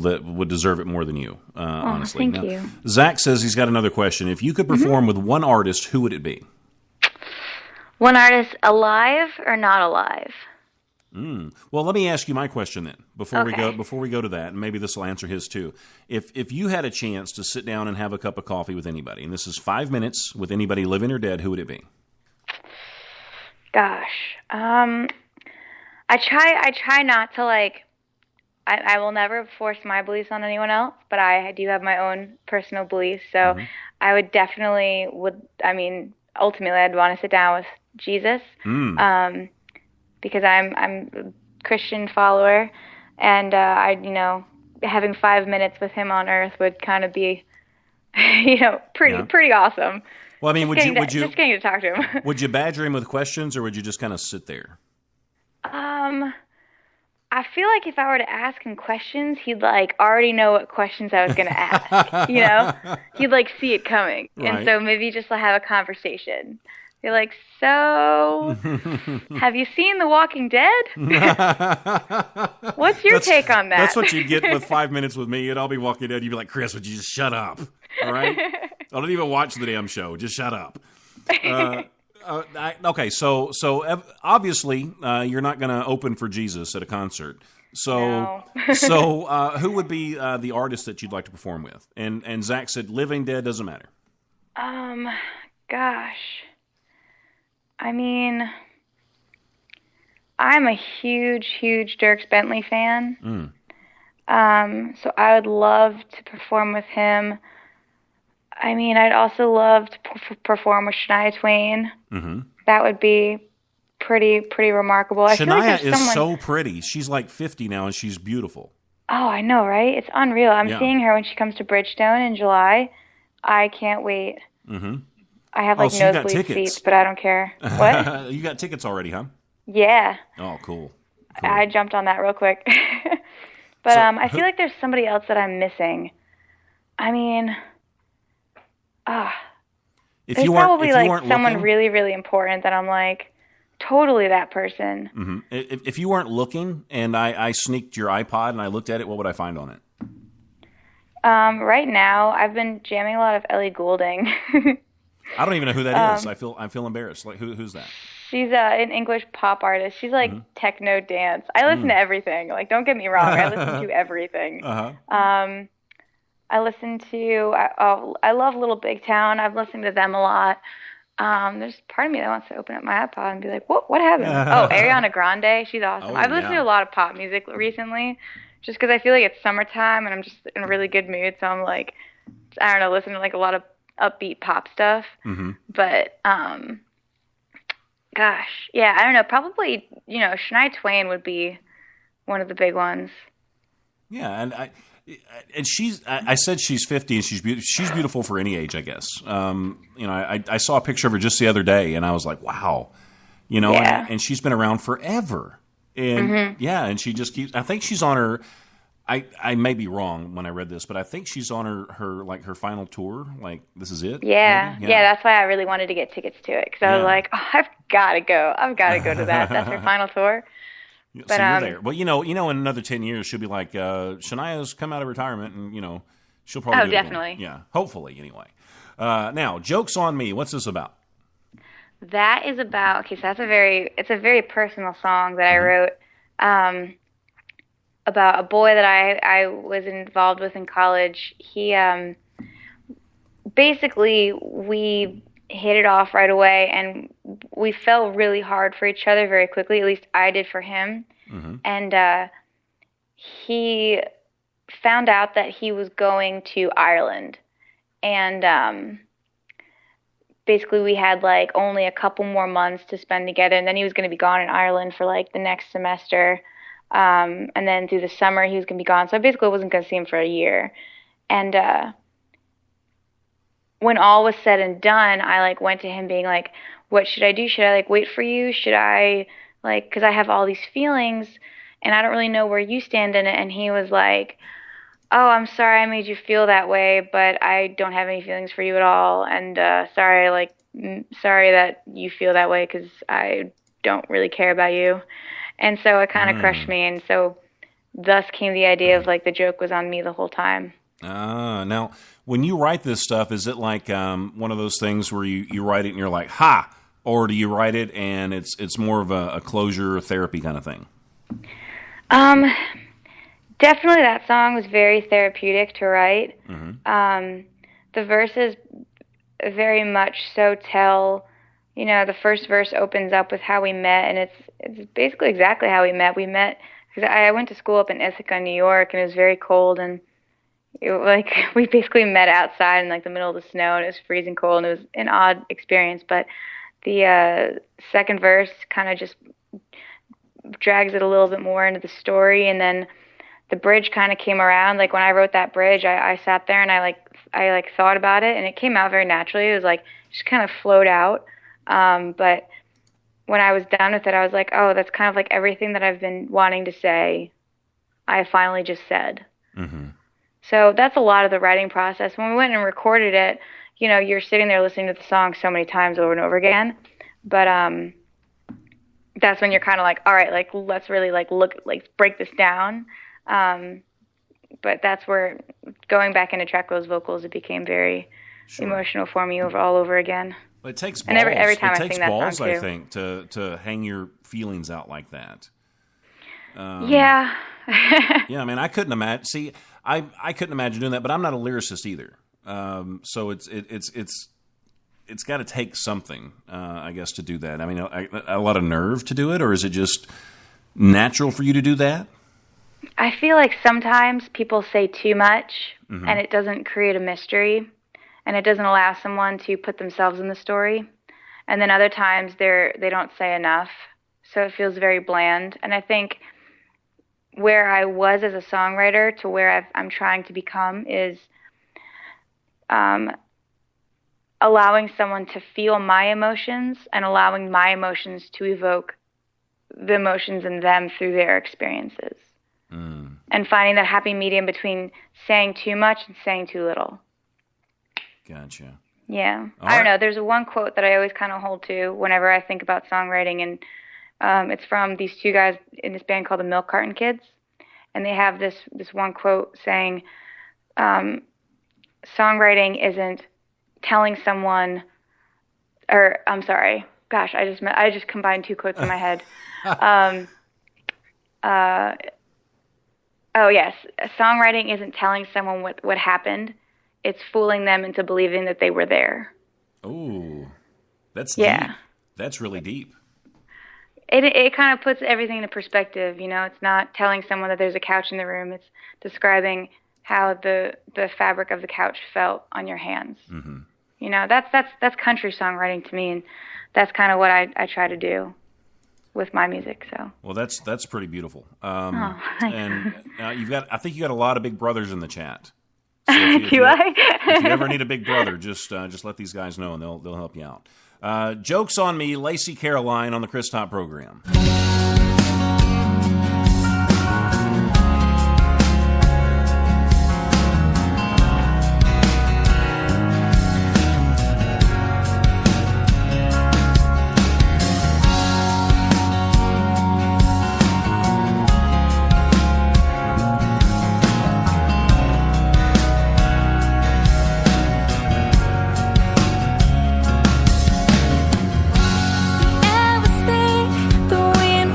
people that would deserve it more than you, honestly. Thank you. Zach says he's got another question. If you could perform with one artist, who would it be? One artist alive or not alive? Well, let me ask you my question then before we go to that, and maybe this will answer his too. If you had a chance to sit down and have a cup of coffee with anybody, and this is 5 minutes with anybody living or dead, who would it be? Gosh, I try not to I will never force my beliefs on anyone else, but I do have my own personal beliefs. So I would definitely ultimately I'd want to sit down with Jesus. Because I'm a Christian follower, and having 5 minutes with him on Earth would kind of be, pretty awesome. Well, I mean, just getting to talk to him. Would you badger him with questions, or would you just kind of sit there? I feel like if I were to ask him questions, he'd already know what questions I was going to ask. He'd see it coming, right. And so maybe just have a conversation. You're like, so, have you seen The Walking Dead? What's your take on that? That's what you'd get with 5 minutes with me, and I'll be Walking Dead. You'd be like, Chris, would you just shut up? All right? I don't even watch the damn show. Just shut up. Okay, so obviously you're not going to open for Jesus at a concert. So, no. Who would be the artist that you'd like to perform with? And Zach said, living, dead, doesn't matter. Gosh. I mean, I'm a huge Dierks Bentley fan. So I would love to perform with him. I mean, I'd also love to perform with Shania Twain. That would be pretty remarkable. Shania is so pretty. She's like 50 now, and she's beautiful. Oh, I know, right? It's unreal. I'm seeing her when she comes to Bridgestone in July. I can't wait. I have nosebleed seats, but I don't care. What? You got tickets already, huh? Yeah. Oh, cool. I jumped on that real quick. But I feel like there's somebody else that I'm missing. I mean, there's probably someone really, really important that I'm like, totally that person. If you weren't looking and I sneaked your iPod and I looked at it, what would I find on it? Right now, I've been jamming a lot of Ellie Goulding. I don't even know who that is. I feel embarrassed. Like who's that? She's an English pop artist. She's like techno dance. I listen to everything. Like, don't get me wrong. I listen to everything. I listen to. I love Little Big Town. I've listened to them a lot. There's part of me that wants to open up my iPod and be like, what happened? Ariana Grande. She's awesome. I've listened to a lot of pop music recently, just because I feel like it's summertime and I'm just in a really good mood. So I'm like, I don't know, listening to like a lot of upbeat pop stuff. But gosh, yeah, I don't know. Probably, Shania Twain would be one of the big ones. Yeah, and I said she's 50 and she's beautiful for any age, I guess. I saw a picture of her just the other day and I was like, wow, and she's been around forever. And and she just keeps. I think she's on her. I may be wrong when I read this, but I think she's on her final tour. Like, this is it. Yeah. That's why I really wanted to get tickets to it, because I was like, I've got to go. I've got to go to that. That's her final tour. But so you're there. Well, in another 10 years, she'll be like, Shania's come out of retirement, and she'll probably. Oh, definitely. Yeah, hopefully. Anyway, now joke's on me. What's this about? That is about. Okay, so it's a very personal song that I wrote. About a boy that I was involved with in college. He basically, we hit it off right away, and we fell really hard for each other very quickly. At least I did for him. And he found out that he was going to Ireland, and basically we had like only a couple more months to spend together, and then he was going to be gone in Ireland for like the next semester. And then through the summer he was going to be gone. So I basically wasn't going to see him for a year. And when all was said and done, I like went to him being like, what should I do? Should I like wait for you? Should I like, because I have all these feelings and I don't really know where you stand in it. And he was like, oh, I'm sorry I made you feel that way, but I don't have any feelings for you at all. And sorry that you feel that way, because I don't really care about you. And so it kind of crushed me. And so thus came the idea of like the joke was on me the whole time. Now, when you write this stuff, is it like one of those things where you write it and you're like, ha, or do you write it and it's more of a closure therapy kind of thing? Definitely that song was very therapeutic to write. Mm-hmm. The verses very much so tell, the first verse opens up with how we met, and it's basically exactly how we met. We met because I went to school up in Ithaca, New York, and it was very cold, and we basically met outside in like the middle of the snow, and it was freezing cold, and it was an odd experience. But the second verse kind of just drags it a little bit more into the story, and then the bridge kind of came around. Like when I wrote that bridge, I sat there and I thought about it, and it came out very naturally. It was like just kind of flowed out. But when I was done with it, I was like, oh, that's kind of like everything that I've been wanting to say, I finally just said. Mm-hmm. So that's a lot of the writing process. When we went and recorded it, you're sitting there listening to the song so many times over and over again. But that's when you're kind of like, all right, like let's really break this down. But that's where going back into track those vocals, it became very emotional for me all over again. But it takes balls. And every time it I takes sing that balls, song too. I think, to hang your feelings out like that. Yeah. Yeah, I mean, I couldn't imagine. See, I couldn't imagine doing that, but I'm not a lyricist either. So it's got to take something, I guess, to do that. I mean, a lot of nerve to do it, or is it just natural for you to do that? I feel like sometimes people say too much, Mm-hmm. and it doesn't create a mystery, and it doesn't allow someone to put themselves in the story. And then other times they don't say enough, so it feels very bland. And I think where I was as a songwriter to where I'm trying to become is allowing someone to feel my emotions and allowing my emotions to evoke the emotions in them through their experiences. Mm. And finding that happy medium between saying too much and saying too little. Gotcha. Yeah. All I don't right. know. There's one quote that I always kind of hold to whenever I think about songwriting, and it's from these two guys in this band called the Milk Carton Kids. And they have this one quote saying, songwriting isn't telling someone, or I'm sorry, gosh, I just combined two quotes in my head. Oh yes, songwriting isn't telling someone what happened; it's fooling them into believing that they were there. Oh, that's Yeah. deep. That's really deep. It kind of puts everything into perspective. It's not telling someone that there's a couch in the room. It's describing how the fabric of the couch felt on your hands. Mm-hmm. That's country songwriting to me, and that's kind of what I try to do with my music. So. Well, that's pretty beautiful. Thanks. And I think you got a lot of big brothers in the chat. So if Do I? if you ever need a big brother, just let these guys know, and they'll help you out. Joke's on me, Lacey Caroline on the Chris Top program. The air was thick, the wind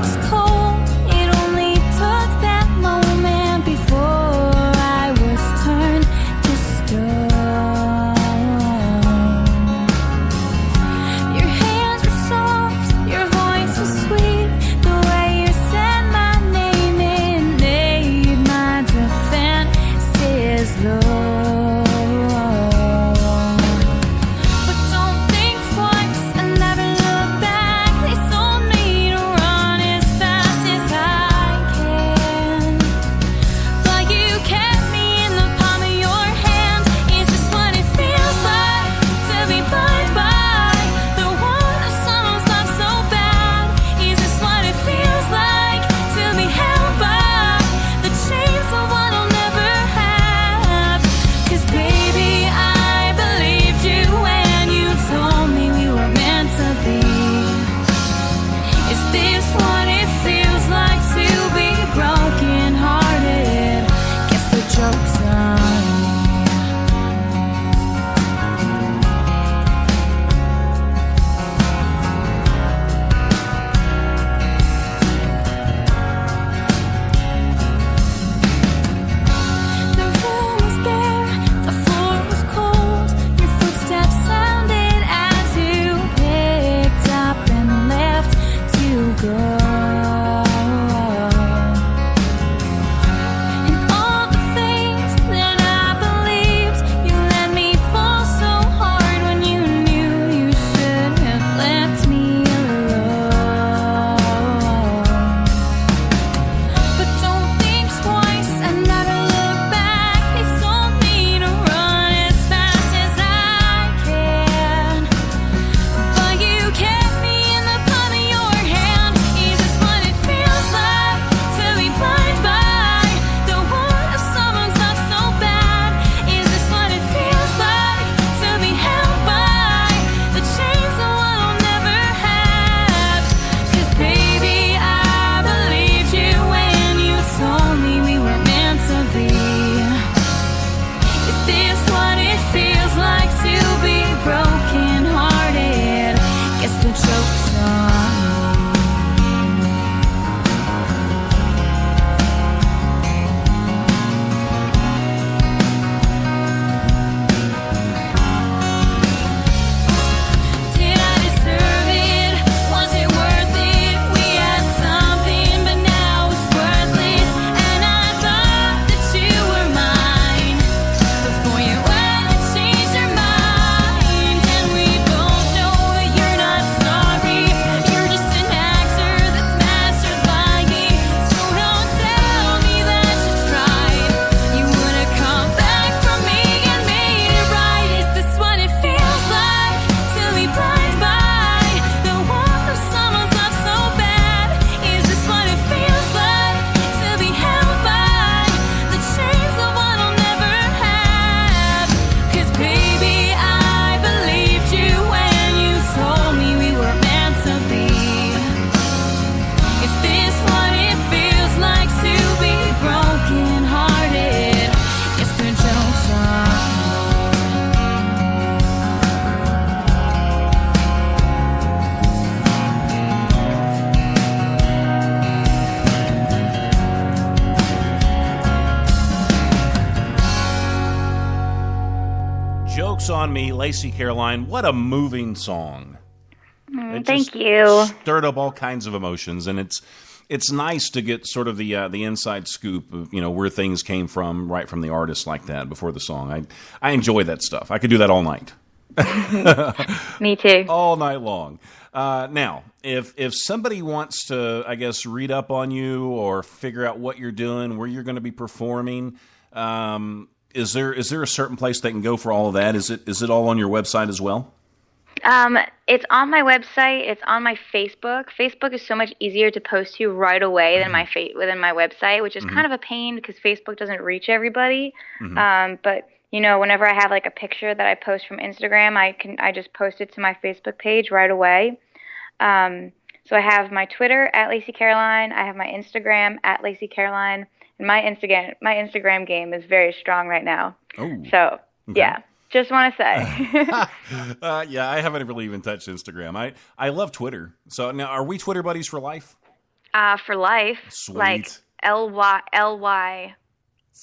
Joke's on Me, Lacey Caroline. What a moving song. Thank you. Stirred up all kinds of emotions, and it's nice to get sort of the inside scoop of, where things came from, right from the artist like that before the song. I enjoy that stuff. I could do that all night. Me too. All night long. Now, if somebody wants to, I guess, read up on you or figure out what you're doing, where you're going to be performing, is there a certain place they can go for all of that? Is it all on your website as well? It's on my website. It's on my Facebook. Facebook is so much easier to post to right away than within my website, which is kind of a pain because Facebook doesn't reach everybody. But whenever I have like a picture that I post from Instagram, I just post it to my Facebook page right away. So I have my Twitter at Lacey Caroline. I have my Instagram at Lacey Caroline. And my Instagram game is very strong right now. Oh. So, okay. Yeah. Just want to say. Yeah, I haven't really even touched Instagram. I love Twitter. So now, are we Twitter buddies for life? For life. Sweet. Like LYFE,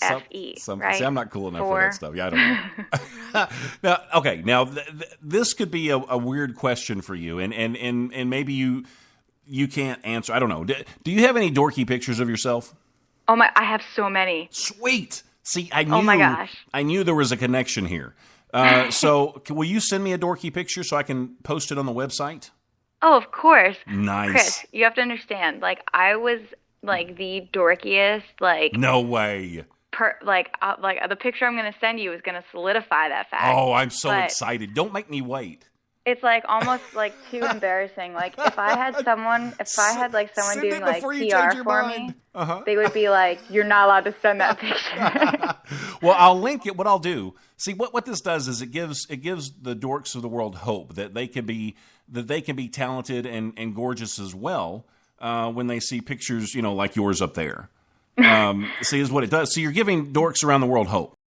right? See, I'm not cool enough for that stuff. Yeah, I don't know. Now, this could be a weird question for you, and maybe you can't answer. I don't know. Do you have any dorky pictures of yourself? Oh my! I have so many. Sweet. See, I knew. Oh my gosh! I knew there was a connection here. So, will you send me a dorky picture so I can post it on the website? Oh, of course. Nice. Chris, you have to understand. Like, I was like the dorkiest. Like, no way. The picture I'm going to send you is going to solidify that fact. Oh, I'm so excited! Don't make me wait. It's like almost like too embarrassing. Like if I had someone doing like PR for me, they would be like, "You're not allowed to send that picture." Well, I'll link it. What I'll do, see what this does is it gives the dorks of the world hope that they can be talented and gorgeous as well when they see pictures, like yours up there. See, is what it does. So you're giving dorks around the world hope.